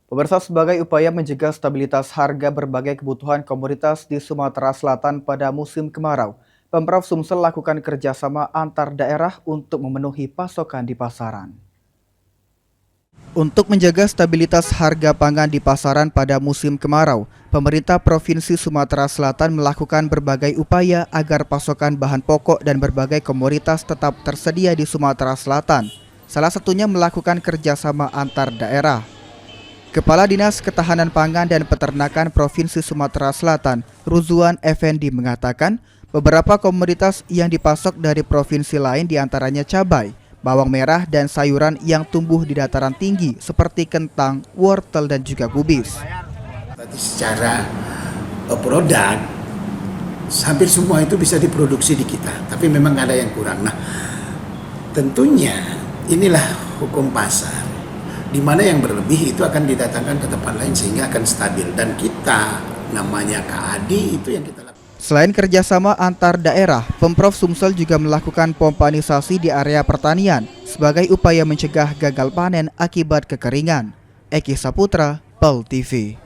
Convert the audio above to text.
Pemirsa, sebagai upaya mencegah stabilitas harga berbagai kebutuhan komoditas di Sumatera Selatan pada musim kemarau, Pemprov Sumsel lakukan kerjasama antar daerah untuk memenuhi pasokan di pasaran. Untuk menjaga stabilitas harga pangan di pasaran pada musim kemarau, pemerintah Provinsi Sumatera Selatan melakukan berbagai upaya agar pasokan bahan pokok dan berbagai komoditas tetap tersedia di Sumatera Selatan. Salah satunya melakukan kerjasama antar daerah. Kepala Dinas Ketahanan Pangan dan Peternakan Provinsi Sumatera Selatan, Ruzuan Effendi mengatakan, beberapa komoditas yang dipasok dari provinsi lain diantaranya cabai, bawang merah, dan sayuran yang tumbuh di dataran tinggi seperti kentang, wortel, dan juga kubis. Berarti secara produk, hampir semua itu bisa diproduksi di kita, tapi memang ada yang kurang. Nah, tentunya inilah hukum pasar. Di mana yang berlebih itu akan didatangkan ke tempat lain sehingga akan stabil, dan kita namanya KAD itu yang kita lakukan. Selain kerjasama antar daerah, Pemprov Sumsel juga melakukan pompanisasi di area pertanian sebagai upaya mencegah gagal panen akibat kekeringan. Eki Saputra, PEL TV.